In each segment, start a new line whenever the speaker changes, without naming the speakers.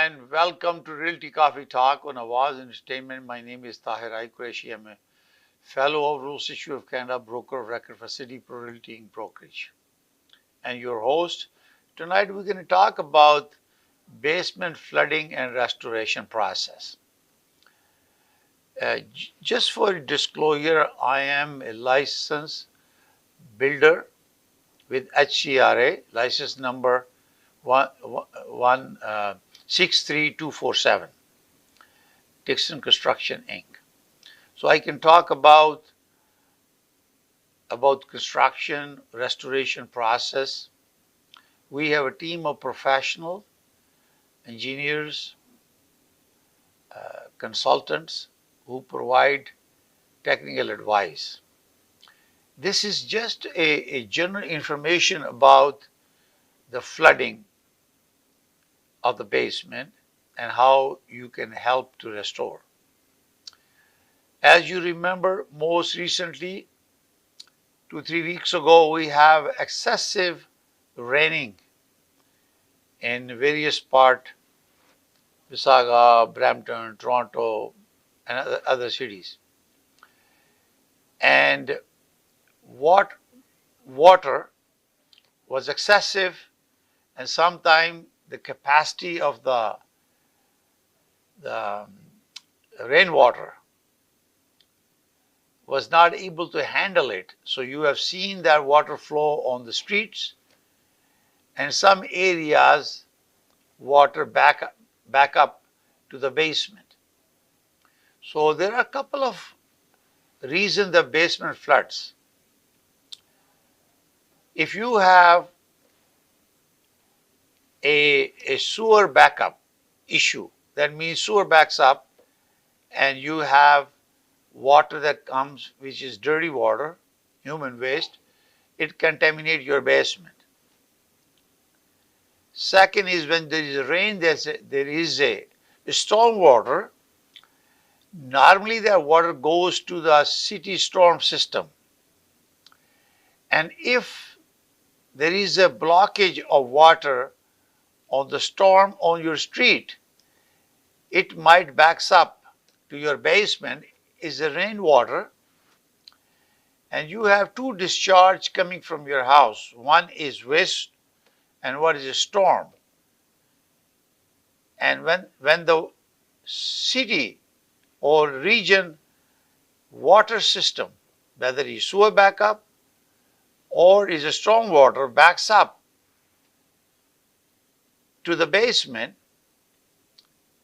and welcome to Realty Coffee Talk on Awaz Entertainment. My name is Tahir Qureshi. I'm a fellow of Rules Institute of Canada, broker of record for City Pro Realty and Brokerage, and your host. Tonight we're going to talk about basement flooding and restoration process. Just for disclosure, I am a licensed builder with HCRA, license number 63247, Dixon Construction Inc. So I can talk about construction, restoration process. We have a team of professional engineers, consultants who provide technical advice. This is just a general information about the flooding of the basement and how you can help to restore. As you remember, most recently, 2-3 weeks ago, we have excessive raining in various parts, Mississauga, Brampton, Toronto, and other cities. And water was excessive, and sometimes the capacity of the rainwater was not able to handle it. So you have seen that water flow on the streets, and some areas water back up to the basement. So there are a couple of reasons the basement floods. If you have a sewer backup issue, that means sewer backs up and you have water that comes which is dirty water, human waste, it contaminates your basement. Second is when there is rain, there is a storm water. Normally that water goes to the city storm system, and if there is a blockage of water on the storm on your street, it might backs up to your basement is the rainwater, and you have two discharge coming from your house. One is waste and one is a storm. And when the city or region water system, whether it's sewer backup or is a storm water, backs up to the basement,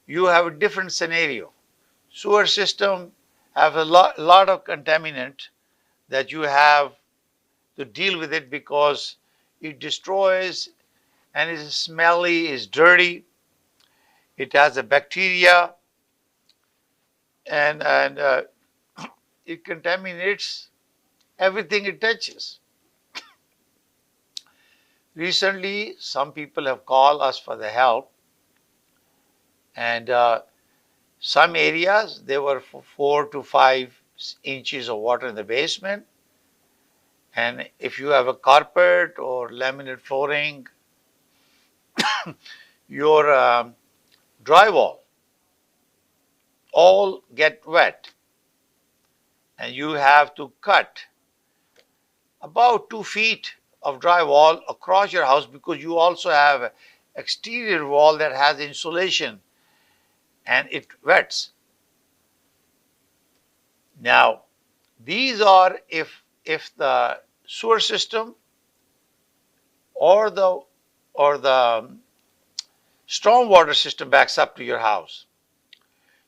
you have a different scenario. Sewer system have a lot of contaminant that you have to deal with it because it destroys and is smelly, is dirty. It has a bacteria and it contaminates everything it touches. Recently, some people have called us for the help, and some areas there were 4 to 5 inches of water in the basement, and if you have a carpet or laminate flooring, your drywall all get wet, and you have to cut about 2 feet of drywall across your house because you also have an exterior wall that has insulation and it wets. Now, these are if the sewer system or the stormwater system backs up to your house.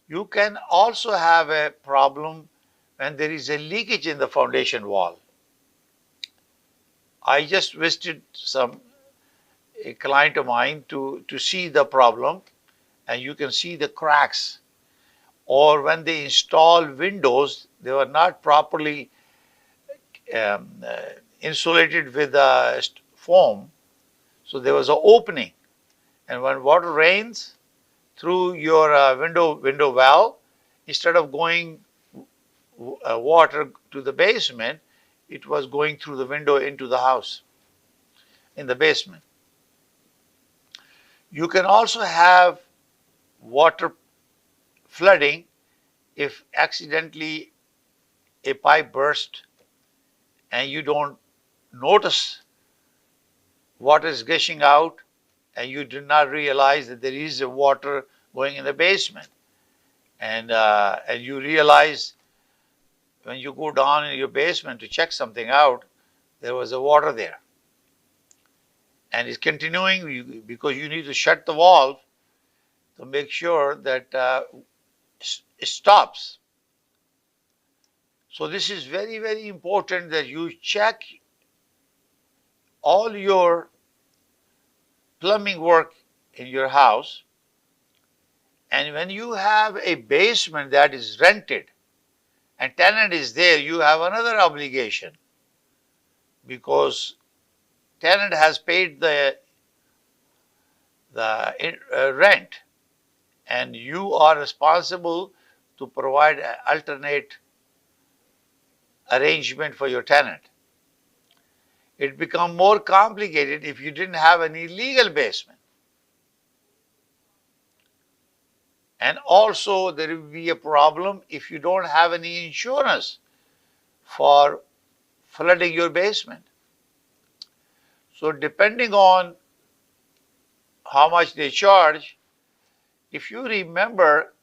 You can also have a problem when there is a leakage in the foundation wall. I just visited a client of mine to see the problem, and you can see the cracks. Or when they install windows, they were not properly insulated with foam, so there was an opening, and when water rains through your window valve, instead of going water to the basement, it was going through the window into the house in the basement. You can also have water flooding if accidentally a pipe burst and you don't notice water is gushing out and you do not realize that there is a water going in the basement. And you realize when you go down in your basement to check something out, there was a water there. And it's continuing because you need to shut the valve to make sure that it stops. So this is very, very important that you check all your plumbing work in your house. And when you have a basement that is rented and tenant is there, you have another obligation because tenant has paid the rent and you are responsible to provide an alternate arrangement for your tenant. It becomes more complicated if you didn't have an illegal basement. And also there will be a problem if you don't have any insurance for flooding your basement. So depending on how much they charge, if you remember,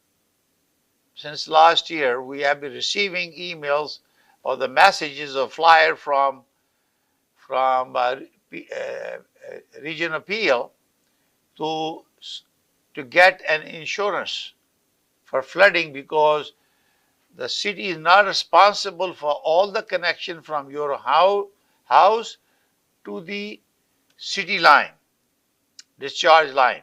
since last year we have been receiving emails or the messages of flyer from Region Appeal to get an insurance for flooding because the city is not responsible for all the connection from your house to the city line, discharge line.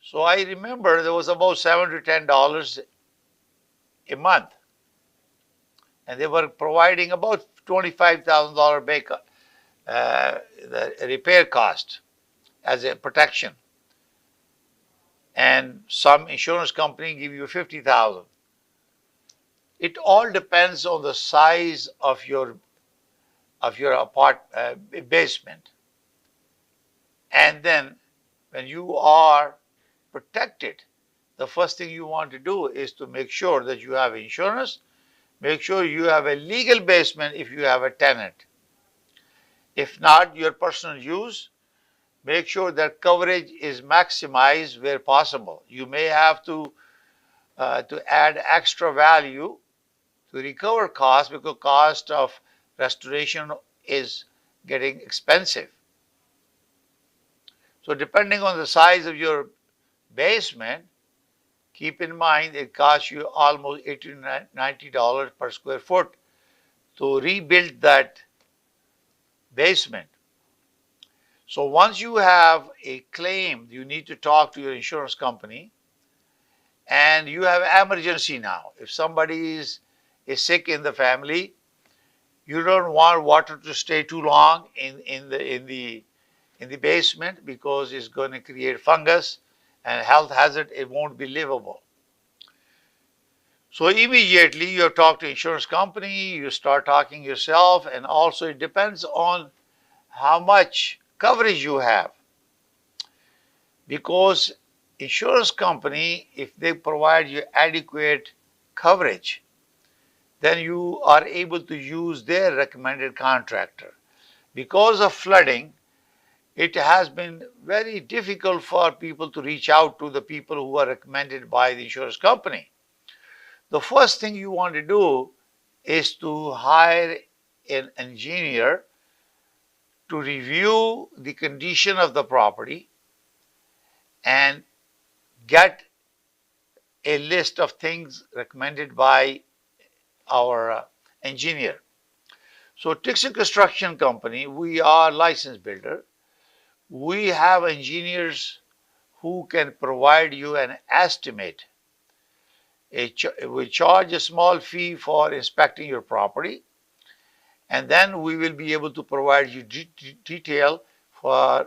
So I remember there was about $7 to $10 a month, and they were providing about $25,000 the repair cost as a protection. And some insurance company give you $50,000. It all depends on the size of your basement. And then when you are protected, the first thing you want to do is to make sure that you have insurance. Make sure you have a legal basement if you have a tenant. If not, your personal use, make sure that coverage is maximized where possible. You may have to add extra value to recover costs because cost of restoration is getting expensive. So depending on the size of your basement, keep in mind it costs you almost $80 to $90 per square foot to rebuild that basement. So once you have a claim, you need to talk to your insurance company, and you have emergency now. If somebody is sick in the family, you don't want water to stay too long in the basement because it's going to create fungus and health hazard. It won't be livable. So immediately you talk to insurance company, you start talking yourself, and also it depends on how much coverage you have, because insurance company, if they provide you adequate coverage, then you are able to use their recommended contractor. Because of flooding, it has been very difficult for people to reach out to the people who are recommended by the insurance company. The first thing you want to do is to hire an engineer to review the condition of the property and get a list of things recommended by our engineer. So Tixon Construction Company, we are licensed builder. We have engineers who can provide you an estimate. We charge a small fee for inspecting your property, and then we will be able to provide you detail for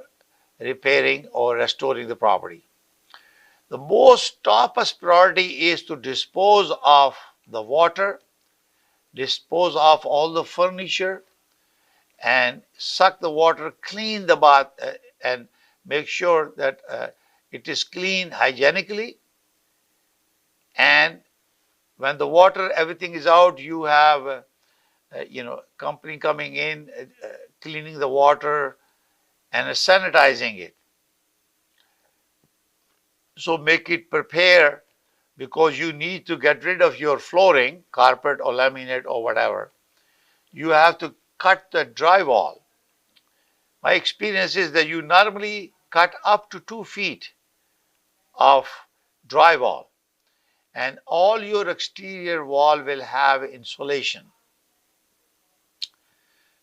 repairing or restoring the property. The most topmost priority is to dispose of the water, dispose of all the furniture, and suck the water, clean the bath, and make sure that It is cleaned hygienically, and when the water, everything is out, you have company coming in, cleaning the water and sanitizing it. So make it prepare, because you need to get rid of your flooring, carpet or laminate or whatever. You have to cut the drywall. My experience is that you normally cut up to 2 feet of drywall, and all your exterior wall will have insulation.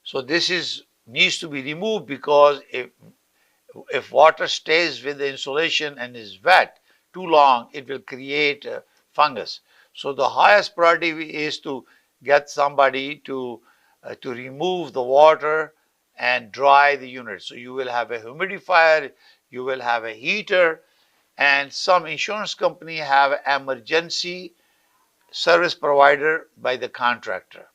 So this needs to be removed, because if water stays with the insulation and is wet too long, it will create fungus. So the highest priority is to get somebody to remove the water and dry the unit. So you will have a humidifier, you will have a heater, and some insurance company have emergency service provider by the contractor.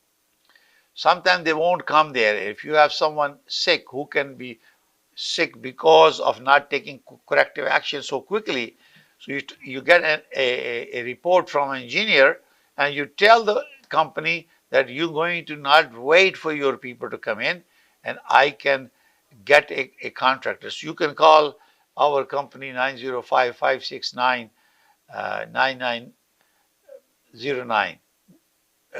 Sometimes they won't come there. If you have someone sick who can be sick because of not taking corrective action so quickly, so you get a report from an engineer, and you tell the company that you're going to not wait for your people to come in, and I can get a contractor. So you can call our company 905-569-9909,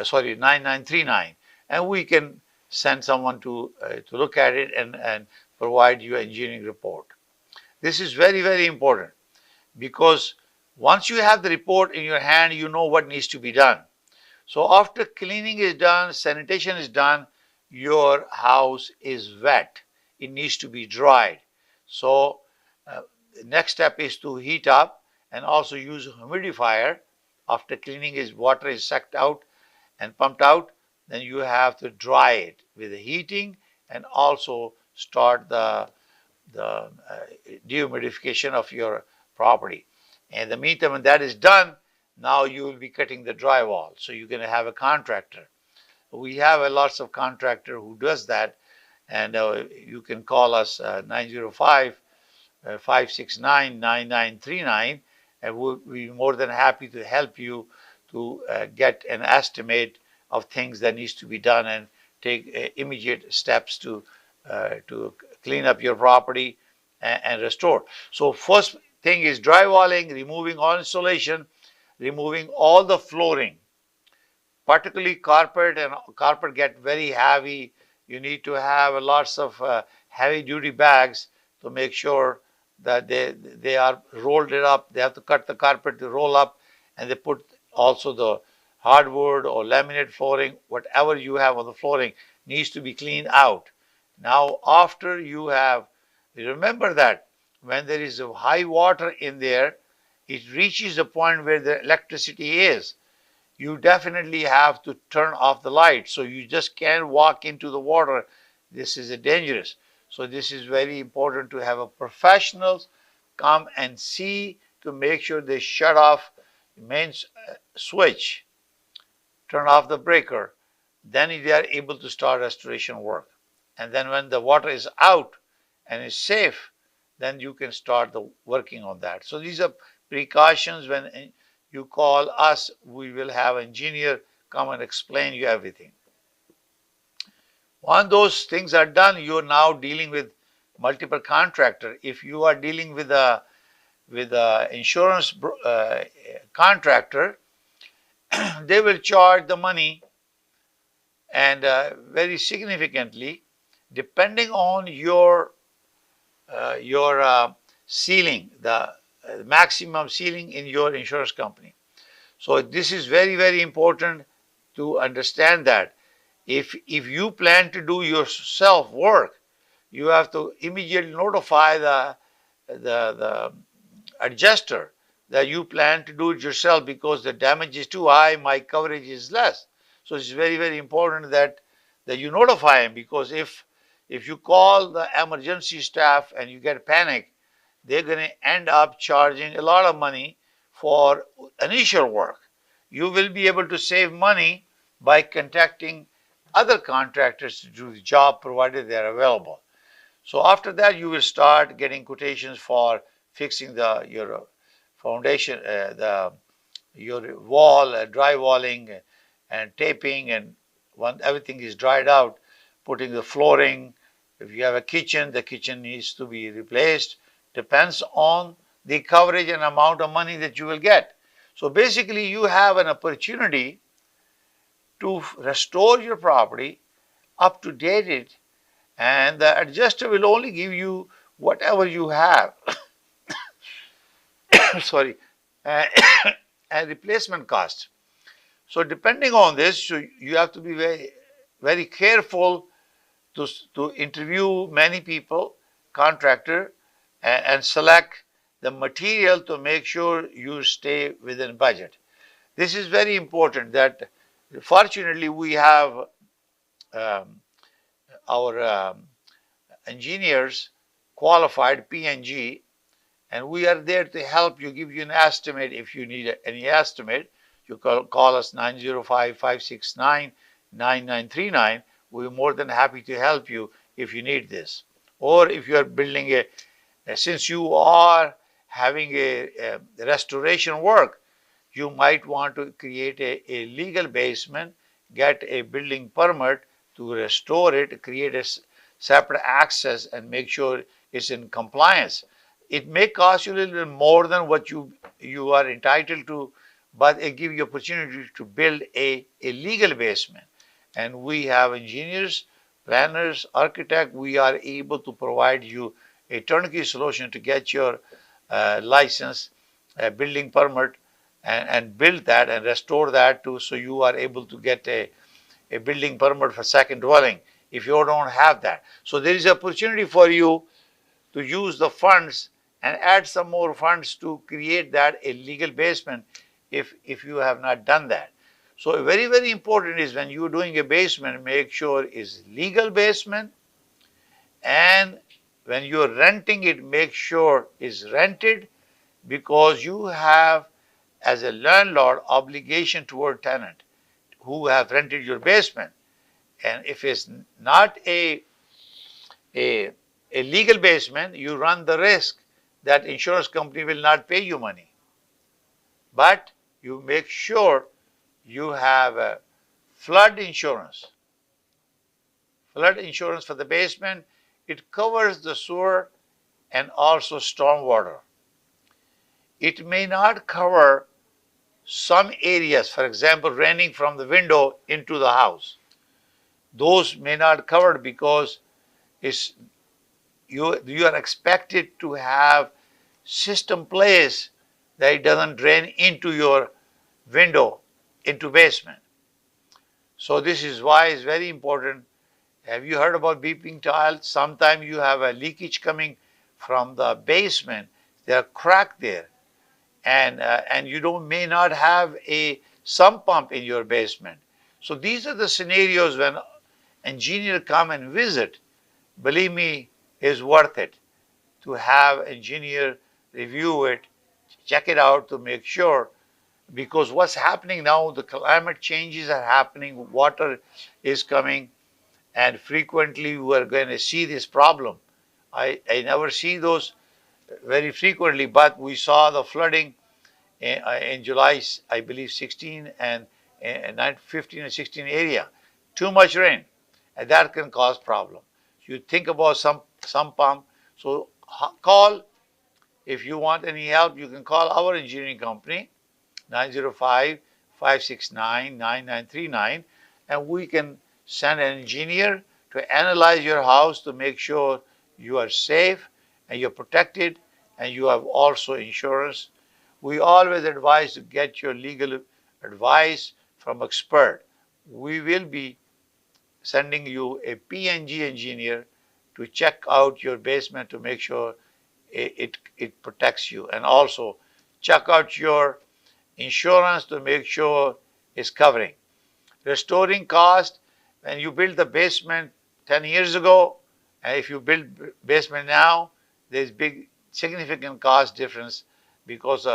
sorry, 9939, and we can send someone to look at it and provide you an engineering report. This is very, very important, because once you have the report in your hand, you know what needs to be done. So after cleaning is done, sanitation is done, your house is wet. It needs to be dried. So the next step is to heat up and also use a humidifier. After cleaning, water is sucked out and pumped out, then you have to dry it with the heating, and also start the dehumidification of your property. And in the meantime, when that is done, now you will be cutting the drywall. So you're going to have a contractor. We have lots of contractor who does that, and you can call us 905-569-9939, and we'll be more than happy to help you to get an estimate of things that needs to be done, and take immediate steps to clean up your property and restore. So first thing is drywalling, removing all insulation, removing all the flooring, particularly carpet. And carpet get very heavy. You need to have lots of heavy duty bags to make sure that they are rolled it up. They have to cut the carpet to roll up, and they put also the hardwood or laminate flooring, whatever you have on the flooring needs to be cleaned out. Now after you have, remember that when there is a high water in there, it reaches a point where the electricity is. You definitely have to turn off the light. So you just can't walk into the water. This is dangerous. So this is very important to have a professionals come and see, to make sure they shut off the main switch, turn off the breaker. Then they are able to start restoration work. And then when the water is out and is safe, then you can start the working on that. So these are precautions. When you call us, we will have an engineer come and explain you everything. Once those things are done, you're now dealing with multiple contractor. If you are dealing with a insurance contractor, they will charge the money, and very significantly, depending on your ceiling, the maximum ceiling in your insurance company. So this is very, very important to understand that if you plan to do yourself work, you have to immediately notify the adjuster that you plan to do it yourself, because the damage is too high, my coverage is less. So it's very, very important that you notify him, because if you call the emergency staff and you get panic, they're going to end up charging a lot of money for initial work. You will be able to save money by contacting other contractors to do the job, provided they are available. So after that, you will start getting quotations for fixing your foundation, your wall, drywalling, and taping, and once everything is dried out, putting the flooring. If you have a kitchen, the kitchen needs to be replaced. Depends on the coverage and amount of money that you will get. So basically, you have an opportunity to restore your property, up to date it, and the adjuster will only give you whatever you have. Sorry, uh, and replacement cost. So depending on this, you have to be very careful to interview many people, contractor, and select the material to make sure you stay within budget. This is very important. That fortunately we have um, our engineers qualified PNG, and we are there to help you, give you an estimate. If you need any estimate, you call us 905-569-9939. We're more than happy to help you if you need this. Or if you are building since you are having a restoration work, you might want to create a legal basement, get a building permit to restore it, create a separate access, and make sure it's in compliance. It may cost you a little bit more than what you are entitled to, but it gives you opportunity to build a legal basement. And we have engineers, planners, architect. We are able to provide you a turnkey solution to get your license, building permit, and build that and restore that too, so you are able to get a building permit for second dwelling if you don't have that. So there is opportunity for you to use the funds and add some more funds to create that a legal basement if you have not done that. So very, very important is when you're doing a basement, make sure it's legal basement, and when you're renting it, make sure it's rented, because you have, as a landlord, obligation toward tenant who have rented your basement. And if it's not a, a legal basement, you run the risk that insurance company will not pay you money. But you make sure you have a flood insurance. Flood insurance for the basement, it covers the sewer and also stormwater. It may not cover some areas, for example, raining from the window into the house. Those may not cover because it's, you are expected to have system place that it doesn't drain into your window, into basement. So this is why it's very important. Have you heard about beeping tiles? Sometimes you have a leakage coming from the basement. There are crack there, and you may not have a sump pump in your basement. So these are the scenarios when engineer come and visit. Believe me, is worth it to have engineer review it, check it out to make sure, because what's happening now, the climate changes are happening, water is coming, and frequently we are going to see this problem. I never see those very frequently, but we saw the flooding in July, I believe 16 and 15 and 16 area. Too much rain, and that can cause problem. You think about some pump. So call, if you want any help, you can call our engineering company, 905-569-9939, and we can send an engineer to analyze your house to make sure you are safe and you're protected and you have also insurance. We always advise to get your legal advice from expert. We will be sending you a PNG engineer to check out your basement to make sure it protects you, and also check out your insurance to make sure it's covering. Restoring cost, when you build the basement 10 years ago, and if you build basement now, there's big significant cost difference because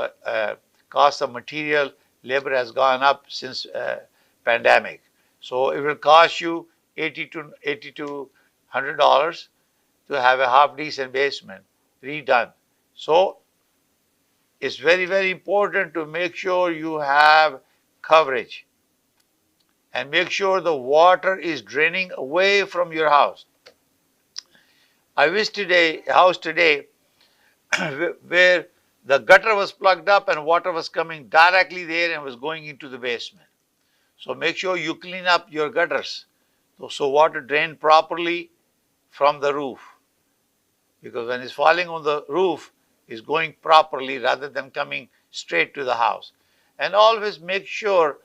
cost of material, labor has gone up since pandemic. So it will cost you $80 to $100 to have a half decent basement redone. So it's very, very important to make sure you have coverage and make sure the water is draining away from your house. I visited a house today where the gutter was plugged up and water was coming directly there and was going into the basement. So make sure you clean up your gutters so water drain properly from the roof, because when it's falling on the roof, it's going properly rather than coming straight to the house. And always make sure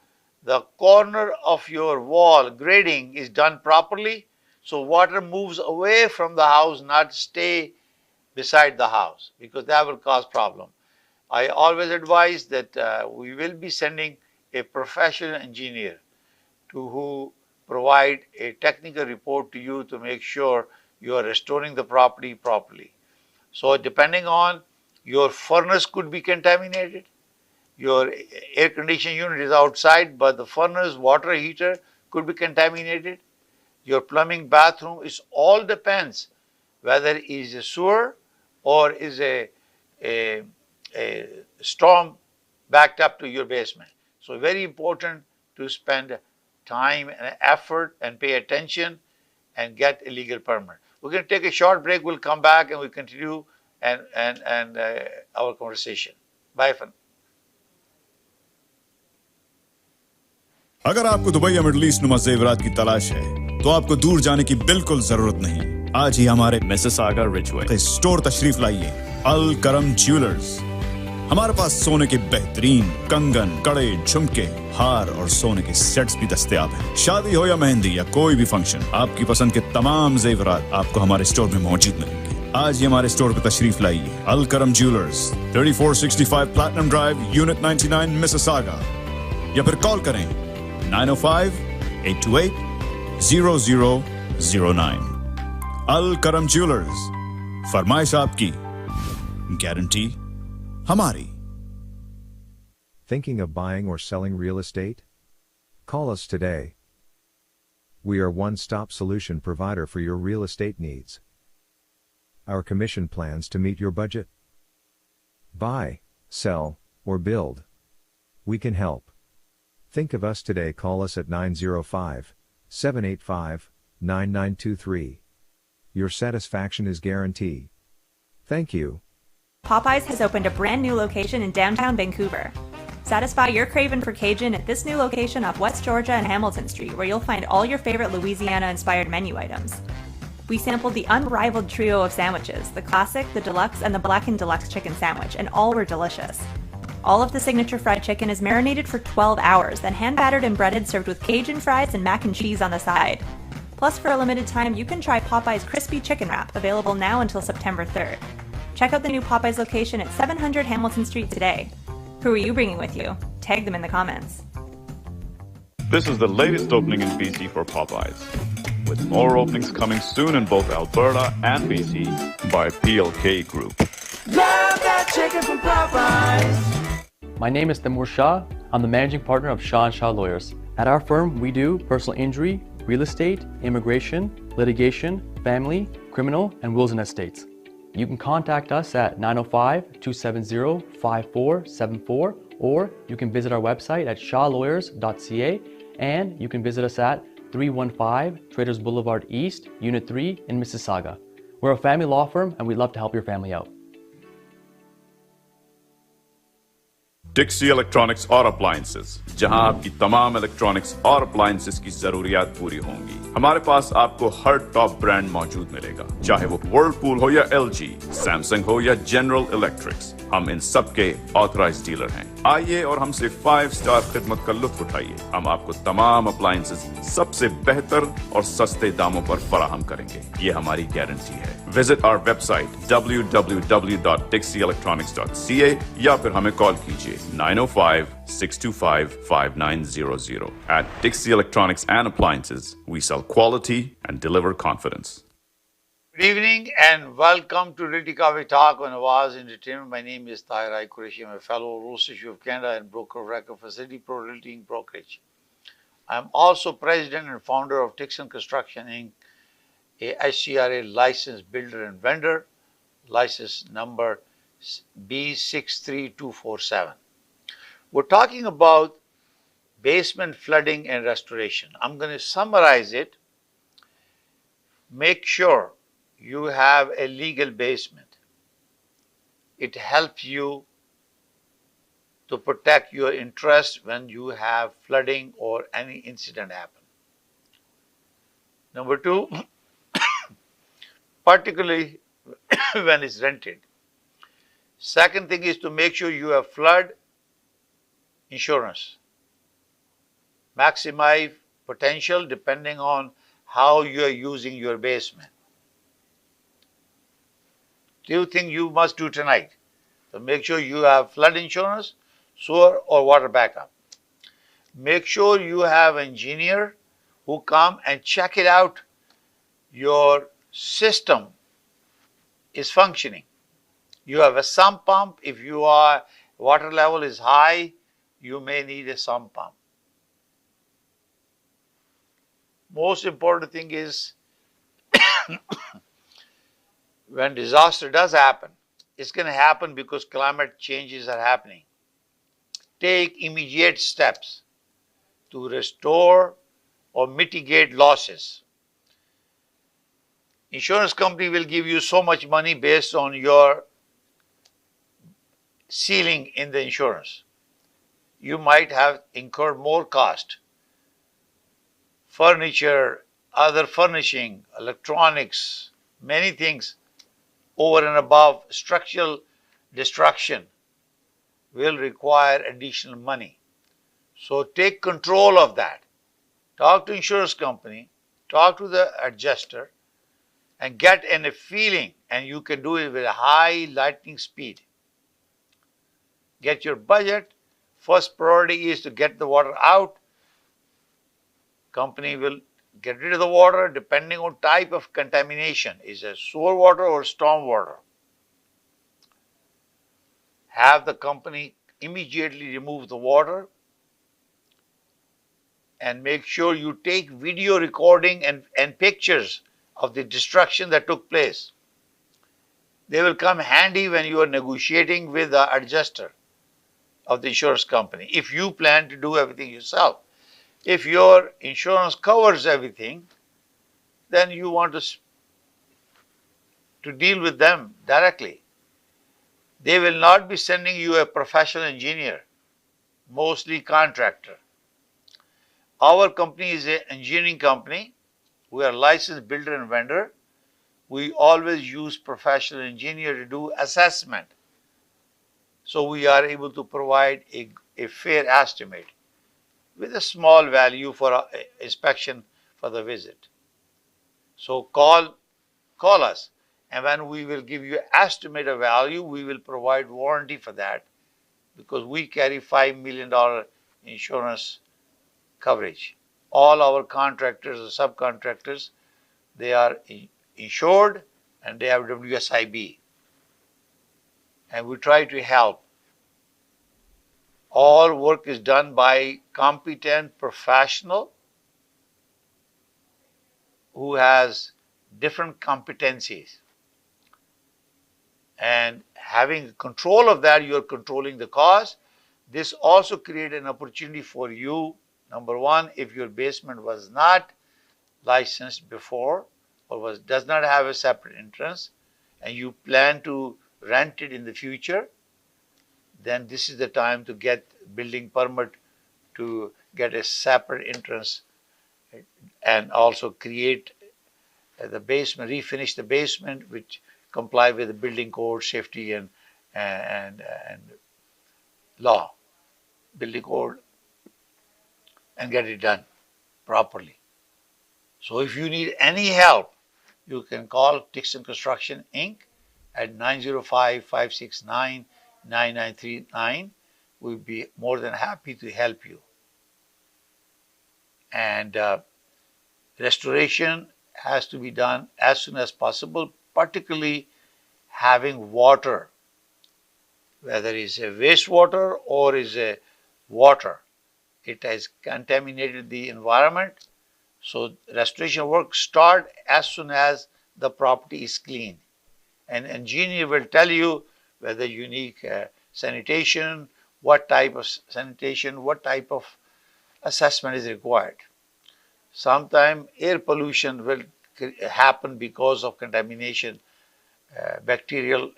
the corner of your wall grading is done properly so water moves away from the house, not stay beside the house, because that will cause problem. I always advise that we will be sending a professional engineer who provide a technical report to you to make sure you are restoring the property properly. So depending on, your furnace could be contaminated, your air conditioning unit is outside, but the furnace, water heater could be contaminated, your plumbing, bathroom, it all depends whether it is a sewer or is a storm backed up to your basement. So very important to spend time and effort and pay attention and get a legal permit. We're going to take a short break. We'll come back and we'll continue and our conversation. Bye for now.
अगर आपको Dubai या middle east नुमा जेवरात की तलाश है तो आपको दूर जाने की बिल्कुल जरूरत नहीं। आज ही हमारे मिसिसागा रिजवे स्टोर तशरीफ लाइए। अल करम ज्वेलर्स। हमारे पास सोने के बेहतरीन कंगन, कड़े, झुमके, हार और सोने के सेट्स भी दस्तयाब हैं। शादी हो या मेहंदी या कोई भी फंक्शन, आपकी पसंद के तमाम जेवरात आपको हमारे स्टोर में मौजूद मिलेंगे। आज ही हमारे स्टोर पर तशरीफ लाइए। अल करम jewellers, 3465 platinum drive, unit 99, Mississauga, या फिर कॉल करें 905-828-0009। अल करम ज्वेलर्स, फरमाइश आपकी, गारंटी हमारी।
Thinking of buying or selling real estate? Call us today. We are one-stop solution provider for your real estate needs. Our commission plans to meet your budget. Buy, sell, or build. We can help. Think of us today. Call us at 905-785-9923. Your satisfaction is guaranteed. Thank you.
Popeyes has opened a brand new location in downtown Vancouver. Satisfy your craving for Cajun at this new location off West Georgia and Hamilton Street, where you'll find all your favorite Louisiana-inspired menu items. We sampled the unrivaled trio of sandwiches, the classic, the deluxe, and the blackened deluxe chicken sandwich, and all were delicious. All of the signature fried chicken is marinated for 12 hours, then hand-battered and breaded, served with Cajun fries and mac and cheese on the side. Plus, for a limited time, you can try Popeye's Crispy Chicken Wrap, available now until September 3rd. Check out the new Popeyes location at 700 Hamilton Street today. Who are you bringing with you? Tag them in the comments.
This is the latest opening in BC for Popeyes, with more openings coming soon in both Alberta and BC by PLK Group.
Love that chicken from Popeyes.
My name is Timur Shah. I'm the managing partner of Shah & Shah Lawyers. At our firm, we do personal injury, real estate, immigration, litigation, family, criminal, and wills and estates. You can contact us at 905-270-5474, or you can visit our website at shawlawyers.ca, and you can visit us at 315 Traders Boulevard East, Unit 3 in Mississauga. We're a family law firm, and we'd love to help your family out.
Dixie Electronics और Appliances, जहां आपकी तमाम electronics और appliances की जरूरियात पूरी होंगी। हमारे पास आपको हर टॉप ब्रांड मौजूद मिलेगा, चाहे वो वर्लपूल हो या LG, सैमसंग हो या जनरल इलेक्ट्रिक्स। हम इन सब के ऑथराइज्ड डीलर हैं। आइए और हमसे 5 स्टार खिदमत का लुत्फ उठाइए। हम आपको तमाम अप्लायंसेस सबसे बेहतर और सस्ते दामों पर फराहम करेंगे, ये हमारी गारंटी है। Visit our website www.dixieelectronics.ca या फिर हमें कॉल कीजिए 905-625-5900. At Dixie Electronics and Appliances, we sell quality and deliver confidence.
Good evening and welcome to Realty Coffee Talk on Awaz Entertainment. My name is Tahir Qureshi. I'm a fellow Rule Issue of Canada and broker of record for City Pro Realty Inc. Brokerage. I'm also president and founder of Tixon Construction Inc., a HCRA licensed builder and vendor, license number B63247. We're talking about basement flooding and restoration. I'm going to summarize it. Make sure you have a legal basement. It helps you to protect your interest when you have flooding or any incident happen. Number two, particularly when it's rented. Second thing is to make sure you have flood insurance. Maximize potential depending on how you are using your basement. Two things you must do tonight. So make sure you have flood insurance, sewer or water backup. Make sure you have an engineer who come and check it out. Your system is functioning. You have a sump pump. If your water level is high, you may need a sump pump. Most important thing is when disaster does happen, it's going to happen because climate changes are happening. Take immediate steps to restore or mitigate losses. Insurance company will give you so much money based on your ceiling in the insurance. You might have incurred more cost. Furniture, other furnishing, electronics, many things over and above structural destruction will require additional money. So take control of that. Talk to insurance company, talk to the adjuster, and get a feeling, and you can do it with a high lightning speed. Get your budget. First priority is to get the water out. Company will get rid of the water depending on type of contamination. Is it sewer water or storm water? Have the company immediately remove the water and make sure you take video recording and pictures of the destruction that took place. They will come handy when you are negotiating with the adjuster of the insurance company if you plan to do everything yourself. If your insurance covers everything, then you want to deal with them directly. They will not be sending you a professional engineer, mostly contractor. Our company is an engineering company. We are licensed builder and vendor. We always use professional engineer to do assessment. So we are able to provide a fair estimate with a small value for inspection for the visit. So call us, and when we will give you estimate of value, we will provide warranty for that because we carry $5 million insurance coverage. All our contractors or subcontractors, they are insured and they have WSIB. And we try to help. All work is done by competent professional who has different competencies. And having control of that, you are controlling the cost. This also creates an opportunity for you. Number one, if your basement was not licensed before or does not have a separate entrance and you plan to rent it in the future, then this is the time to get building permit to get a separate entrance and also create the basement, refinish the basement, which comply with the building code, safety and law, building code, and get it done properly. So if you need any help, you can call Dixon Construction Inc. at 905-569-9939. We'll be more than happy to help you. And restoration has to be done as soon as possible, particularly having water, whether it's a wastewater or is a water. It has contaminated the environment. So restoration work start as soon as the property is clean. An engineer will tell you whether you need sanitation, what type of sanitation, what type of assessment is required. Sometimes air pollution will happen because of contamination, bacterial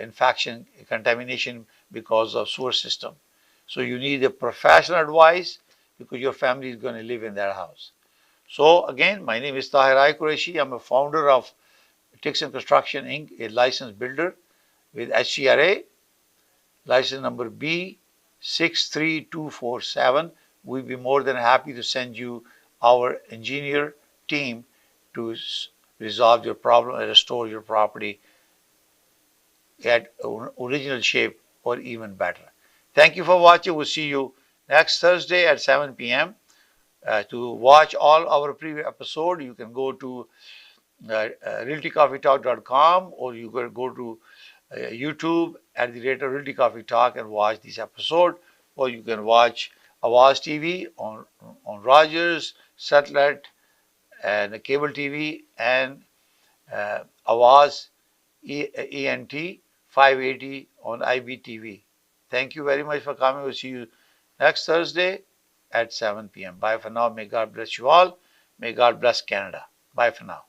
infection, contamination because of sewer system. So you need a professional advice because your family is going to live in that house. So again, my name is Tahir Qureshi. I'm a founder of Tixon Construction Inc., a licensed builder with HCRA, license number B63247. We'd be more than happy to send you our engineer team to resolve your problem and restore your property at original shape or even better. Thank you for watching. We'll see you next Thursday at 7 p.m. To watch all our previous episode, you can go to realtycoffeetalk.com, or you can go to YouTube at the rate of Realty Coffee Talk and watch this episode, or you can watch Awaz TV on Rogers, satellite, and cable TV, and Awaz ENT 580 on IBTV. Thank you very much for coming. We'll see you next Thursday at 7 p.m. Bye for now. May God bless you all. May God bless Canada. Bye for now.